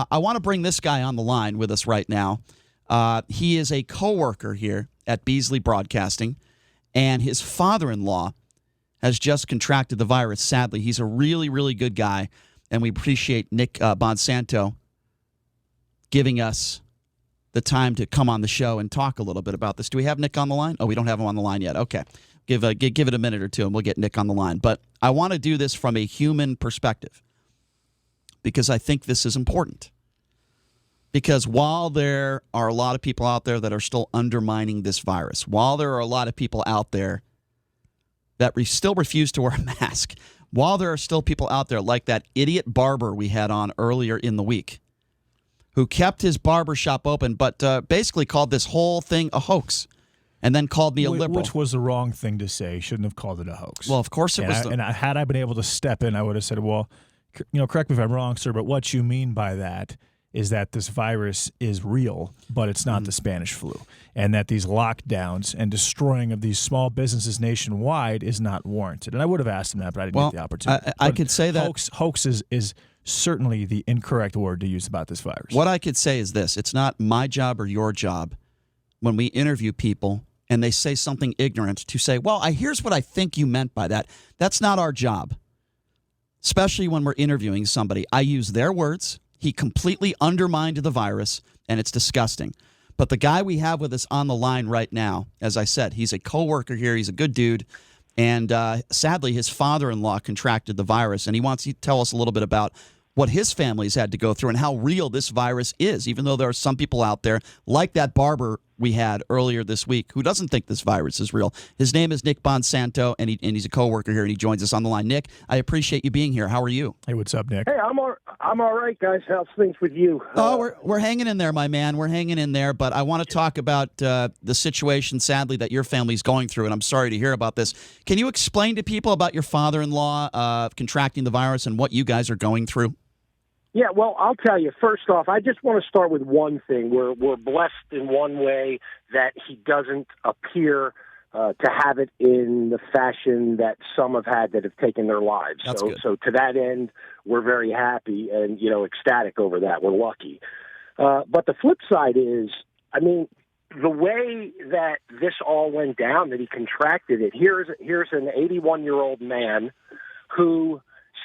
I want to bring this guy on the line with us right now. He is a coworker here at Beasley Broadcasting, and his father-in-law has just contracted the virus, sadly. He's a really, really good guy, and we appreciate Nick Bonsanto giving us the time to come on the show and talk a little bit about this. Do we have Nick on the line? Oh, we don't have him on the line yet. Okay. Give it a minute or two, and we'll get Nick on the line. But I want to do this from a human perspective because I think this is important. Because while there are a lot of people out there that are still undermining this virus, while there are a lot of people out there that still refuse to wear a mask, while there are still people out there like that idiot barber we had on earlier in the week who kept his barber shop open but basically called this whole thing a hoax and then called me a liberal. Which was the wrong thing to say. Shouldn't have called it a hoax. Well, of course it was. Had I been able to step in, I would have said, well, correct me if I'm wrong, sir, but what you mean by that is that this virus is real, but it's not the Spanish flu, and that these lockdowns and destroying of these small businesses nationwide is not warranted. And I would have asked him that, but I didn't get the opportunity. I could say that. Hoax is certainly the incorrect word to use about this virus. What I could say is this. It's not my job or your job when we interview people and they say something ignorant to say, well, here's what I think you meant by that. That's not our job, especially when we're interviewing somebody. I use their words. He completely undermined the virus, and it's disgusting. But the guy we have with us on the line right now, as I said, he's a coworker here. He's a good dude. And sadly, his father-in-law contracted the virus, and he wants to tell us a little bit about what his family's had to go through and how real this virus is, even though there are some people out there, like that barber we had earlier this week, who doesn't think this virus is real. His name is Nick Bonsanto, and he's a coworker here, and he joins us on the line. Nick, I appreciate you being here. How are you? Hey, what's up, Nick? Hey, I'm all right, guys. How's things with you? We're hanging in there, my man. We're hanging in there, but I want to talk about the situation, sadly, that your family's going through, and I'm sorry to hear about this. Can you explain to people about your father-in-law contracting the virus and what you guys are going through? Yeah, well, I'll tell you. First off, I just want to start with one thing. We're blessed in one way that he doesn't appear to have it in the fashion that some have had that have taken their lives. That's so, good. so to that end, we're very happy and ecstatic over that. We're lucky. But the flip side is, I mean, the way that this all went down, that he contracted it. Here's an 81-year-old man who,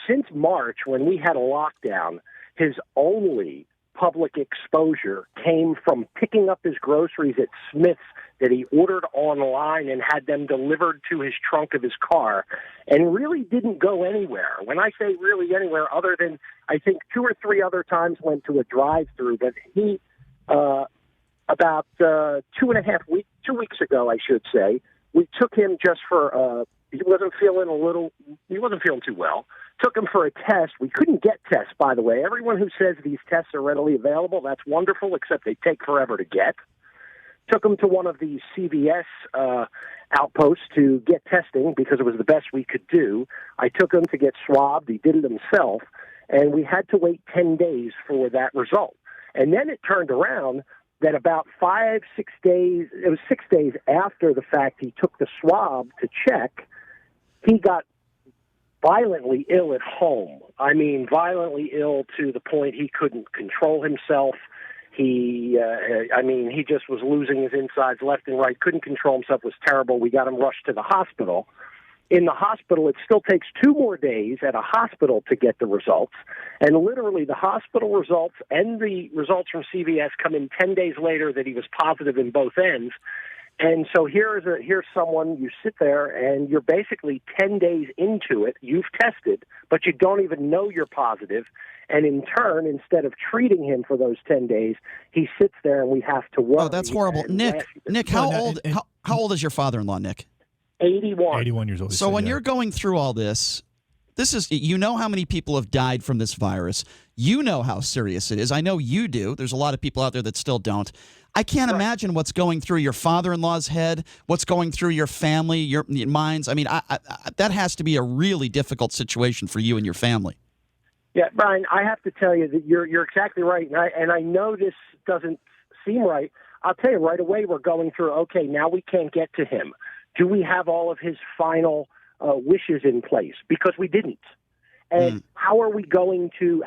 since March, when we had a lockdown, his only public exposure came from picking up his groceries at Smith's that he ordered online and had them delivered to his trunk of his car, and really didn't go anywhere. When I say really anywhere, other than I think 2 or 3 other times went to a drive-through, but he, about 2 weeks ago, I should say, we took him just for, he wasn't feeling too well. Took him for a test. We couldn't get tests, by the way. Everyone who says these tests are readily available, that's wonderful, except they take forever to get. Took him to one of the CVS outposts to get testing because it was the best we could do. I took him to get swabbed. He did it himself, and we had to wait 10 days for that result. And then it turned around that about 5-6 days, it was 6 days after the fact he took the swab to check, he got violently ill at home. I mean, violently ill to the point he couldn't control himself. He just was losing his insides left and right, couldn't control himself, was terrible. We got him rushed to the hospital. In the hospital, it still takes 2 more days at a hospital to get the results. And literally the hospital results and the results from CVS come in 10 days later that he was positive in both ends. And so here's someone, you sit there and you're basically 10 days into it, you've tested, but you don't even know you're positive. And in turn, instead of treating him for those 10 days, he sits there and we have to worry. Oh, that's horrible. Nick, how old is your father-in-law, Nick? 81. 81 years old. So when you're going through all this is, you know how many people have died from this virus. You know how serious it is. I know you do. There's a lot of people out there that still don't. I can't imagine what's going through your father-in-law's head, what's going through your family, your minds. I mean, that has to be a really difficult situation for you and your family. Yeah, Brian, I have to tell you that you're exactly right, and I know this doesn't seem right. I'll tell you right away, we're going through, okay, now we can't get to him. Do we have all of his final wishes in place? Because we didn't. And how are we going to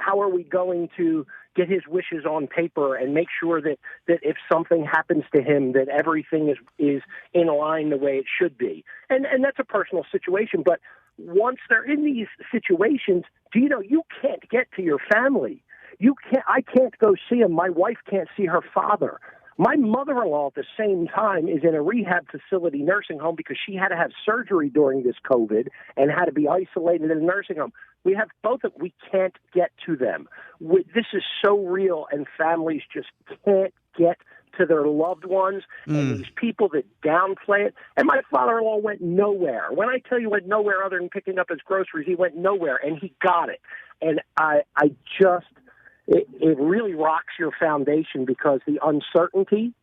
get his wishes on paper and make sure that if something happens to him, that everything is in line the way it should be. And that's a personal situation. But once they're in these situations, you can't get to your family. I can't go see him. My wife can't see her father. My mother-in-law at the same time is in a rehab facility nursing home because she had to have surgery during this COVID and had to be isolated in a nursing home. We have both of them. We can't get to them. This is so real, and families just can't get to their loved ones, and these people that downplay it. And my father-in-law went nowhere. When I tell you went nowhere other than picking up his groceries, he went nowhere, and he got it. And it really rocks your foundation because the uncertainty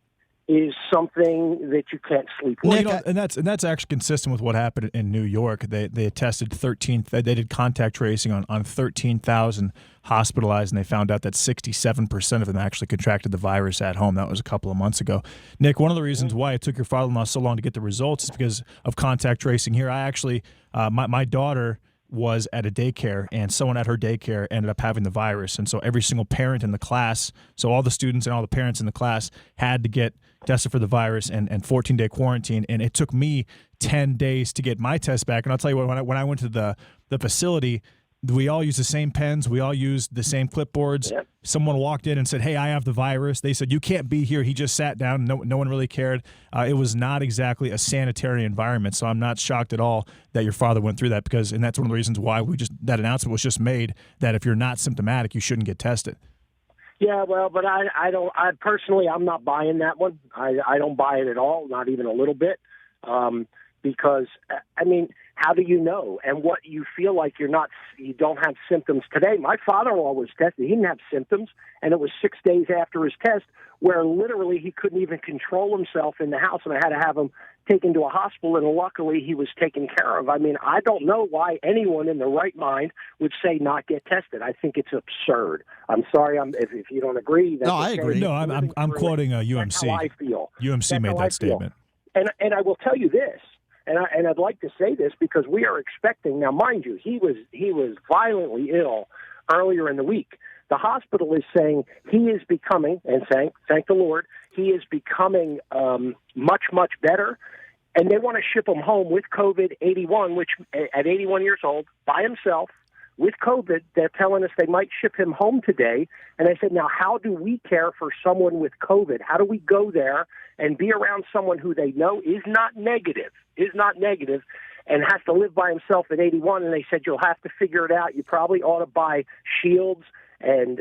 is something that you can't sleep with. Well, and that's actually consistent with what happened in New York. They tested 13. They did contact tracing on 13,000 hospitalized, and they found out that 67% of them actually contracted the virus at home. That was a couple of months ago. Nick, one of the reasons why it took your father-in-law so long to get the results is because of contact tracing here. I actually, my daughter was at a daycare, and someone at her daycare ended up having the virus. And so every single parent in the class, so all the students and all the parents in the class had to get tested for the virus and 14-day quarantine. And it took me 10 days to get my test back. And I'll tell you what, when I went to the facility, we all used the same pens. We all used the same clipboards. Yep. Someone walked in and said, "Hey, I have the virus." They said, "You can't be here." He just sat down. No one really cared. It was not exactly a sanitary environment, so I'm not shocked at all that your father went through that and that's one of the reasons why that announcement was just made that if you're not symptomatic, you shouldn't get tested. Yeah, well, but I personally, I'm not buying that one. I don't buy it at all, not even a little bit. Because, I mean, how do you know? And what you feel like you don't have symptoms today. My father-in-law was tested. He didn't have symptoms, and it was 6 days after his test where literally he couldn't even control himself in the house, and I had to have him taken to a hospital, and luckily he was taken care of. I mean, I don't know why anyone in the right mind would say not get tested. I think it's absurd. I'm sorry if you don't agree. That's I agree. No, I'm quoting UMC. That's how I feel. UMC made that statement. And I will tell you this. And I'd like to say this because we are expecting now. Mind you, he was violently ill earlier in the week. The hospital is saying he is becoming, and thank the Lord, he is becoming much better. And they want to ship him home with COVID 81, which at 81 years old by himself with COVID. They're telling us they might ship him home today. And I said, now how do we care for someone with COVID? How do we go there and be around someone who they know is not negative, and has to live by himself at 81? And they said, you'll have to figure it out. You probably ought to buy shields and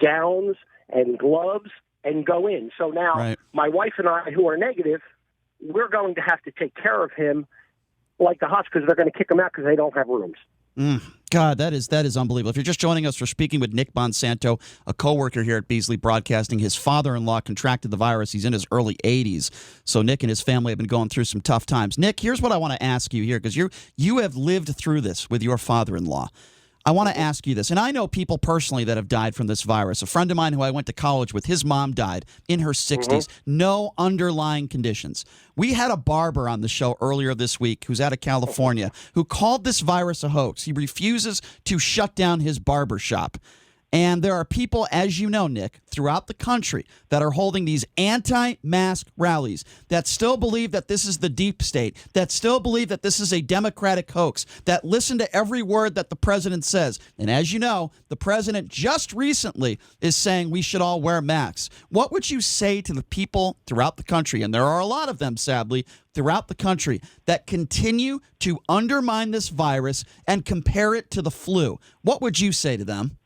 gowns and gloves and go in. So now My wife and I, who are negative, we're going to have to take care of him like the hospital because they're going to kick him out because they don't have rooms. God, that is unbelievable. If you're just joining us, we're speaking with Nick Bonsanto, a coworker here at Beasley Broadcasting. His father-in-law contracted the virus. He's in his early 80s. So Nick and his family have been going through some tough times. Nick, here's what I want to ask you here, because you have lived through this with your father-in-law. I want to ask you this, and I know people personally that have died from this virus. A friend of mine who I went to college with, his mom died in her 60s, no underlying conditions. We had a barber on the show earlier this week who's out of California who called this virus a hoax. He refuses to shut down his barber shop. And there are people, as you know, Nick, throughout the country that are holding these anti-mask rallies that still believe that this is the deep state, that still believe that this is a Democratic hoax, that listen to every word that the president says. And as you know, the president just recently is saying we should all wear masks. What would you say to the people throughout the country, and there are a lot of them, sadly, throughout the country, that continue to undermine this virus and compare it to the flu? What would you say to them?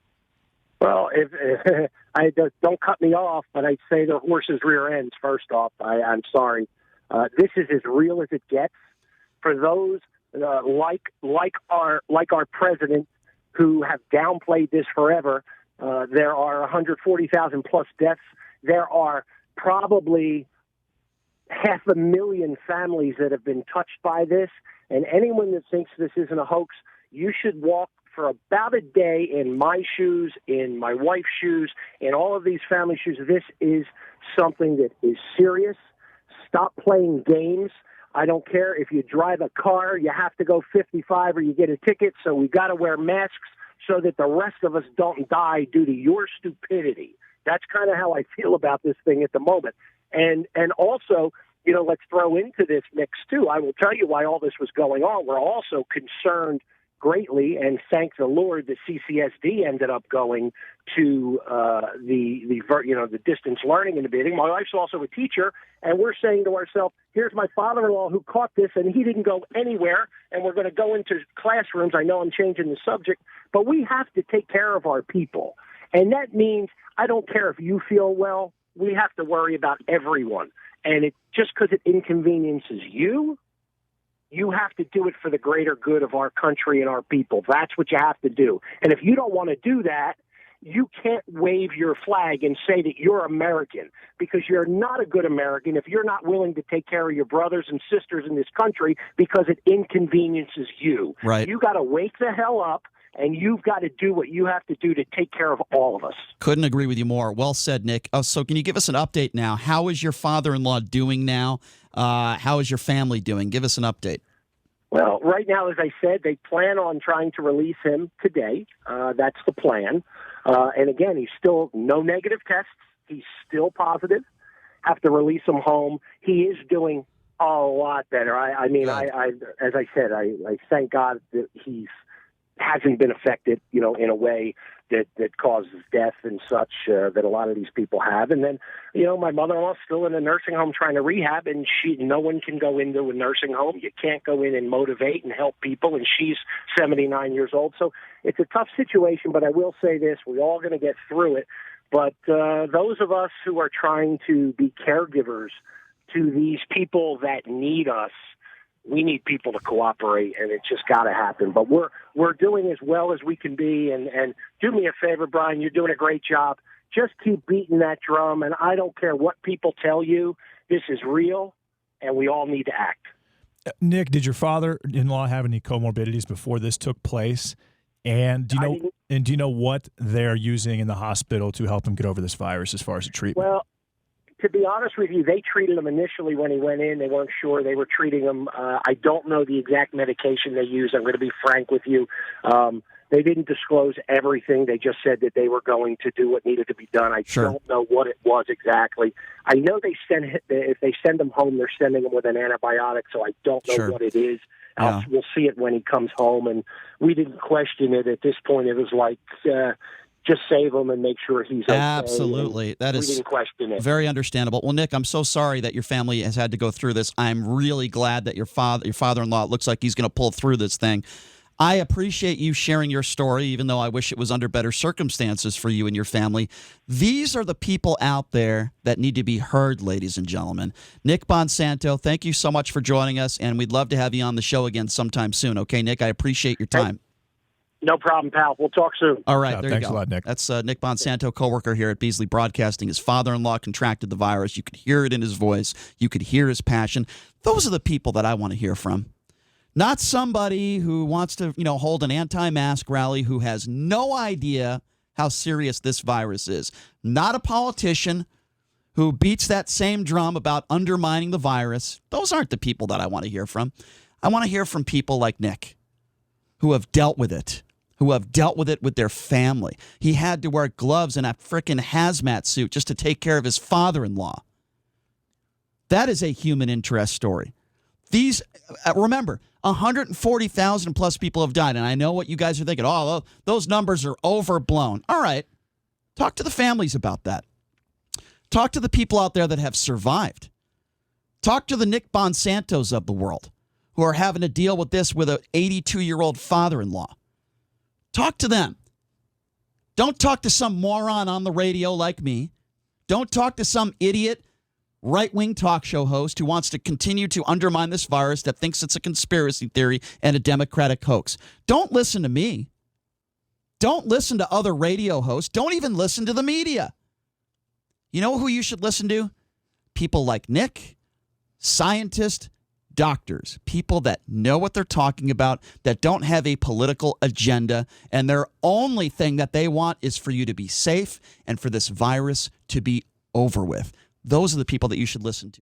Well, if I don't cut me off, but I'd say the horse's rear ends. First off, I'm sorry. This is as real as it gets for those like our president who have downplayed this forever. There are 140,000 plus deaths. There are probably 500,000 families that have been touched by this. And anyone that thinks this isn't a hoax, you should walk for about a day in my shoes, in my wife's shoes, in all of these family shoes. This is something that is serious. Stop playing games. I don't care if you drive a car, you have to go 55 or you get a ticket, so we've got to wear masks so that the rest of us don't die due to your stupidity. That's kind of how I feel about this thing at the moment. And also, let's throw into this mix, too. I will tell you why all this was going on. We're also concerned greatly, and thank the Lord that CCSD ended up going to the distance learning in the beginning. My wife's also a teacher, and we're saying to ourselves, here's my father-in-law who caught this, and he didn't go anywhere, and we're going to go into classrooms. I know I'm changing the subject, but we have to take care of our people. And that means I don't care if you feel well. We have to worry about everyone. And just because it inconveniences you, you have to do it for the greater good of our country and our people. That's what you have to do. And if you don't want to do that, you can't wave your flag and say that you're American, because you're not a good American if you're not willing to take care of your brothers and sisters in this country because it inconveniences you. Right. You got to wake the hell up, and you've got to do what you have to do to take care of all of us. Couldn't agree with you more. Well said, Nick. So can you give us an update now? How is your father-in-law doing now? How is your family doing? Give us an update. Well, right now, as I said, they plan on trying to release him today. That's the plan. And again, he's still no negative tests. He's still positive. Have to release him home. He is doing a lot better. I mean, as I said, I thank God that hasn't been affected, in a way that causes death and such that a lot of these people have. And then, my mother-in-law's still in a nursing home trying to rehab, and no one can go into a nursing home. You can't go in and motivate and help people, and she's 79 years old. So it's a tough situation, but I will say this, we're all going to get through it. But those of us who are trying to be caregivers to these people that need us, we need people to cooperate, and it's just got to happen. But we're doing as well as we can be, and do me a favor, Brian, you're doing a great job. Just keep beating that drum, and I don't care what people tell you. This is real, and we all need to act. Nick, did your father-in-law have any comorbidities before this took place? And do you know what they're using in the hospital to help him get over this virus as far as the treatment? Well, to be honest with you, they treated him initially when he went in. They weren't sure. They were treating him. I don't know the exact medication they used. I'm going to be frank with you. They didn't disclose everything. They just said that they were going to do what needed to be done. I don't know what it was exactly. I know if they send him home, they're sending him with an antibiotic, so I don't know what it is. Yeah. We'll see it when he comes home, and we didn't question it at this point. It was like, just save him and make sure he's okay. Absolutely. That is we didn't question it. Very understandable. Well, Nick, I'm so sorry that your family has had to go through this. I'm really glad that your father-in-law, it looks like he's going to pull through this thing. I appreciate you sharing your story, even though I wish it was under better circumstances for you and your family. These are the people out there that need to be heard, ladies and gentlemen. Nick Bonsanto, thank you so much for joining us, and we'd love to have you on the show again sometime soon. Okay, Nick, I appreciate your time. No problem, pal. We'll talk soon. All right, there you go. Thanks a lot, Nick. That's Nick Bonsanto, coworker here at Beasley Broadcasting. His father-in-law contracted the virus. You could hear it in his voice. You could hear his passion. Those are the people that I want to hear from. Not somebody who wants to, hold an anti-mask rally who has no idea how serious this virus is. Not a politician who beats that same drum about undermining the virus. Those aren't the people that I want to hear from. I want to hear from people like Nick, who have dealt with it, who have dealt with it with their family. He had to wear gloves and a frickin' hazmat suit just to take care of his father-in-law. That is a human interest story. These, remember, 140,000 plus people have died, and I know what you guys are thinking. Oh, those numbers are overblown. All right. Talk to the families about that. Talk to the people out there that have survived. Talk to the Nick Bonsantos of the world who are having to deal with this with an 82-year-old father-in-law. Talk to them. Don't talk to some moron on the radio like me. Don't talk to some idiot right-wing talk show host who wants to continue to undermine this virus that thinks it's a conspiracy theory and a Democratic hoax. Don't listen to me. Don't listen to other radio hosts. Don't even listen to the media. You know who you should listen to? People like Nick, scientists, doctors, people that know what they're talking about, that don't have a political agenda, and their only thing that they want is for you to be safe and for this virus to be over with. Those are the people that you should listen to.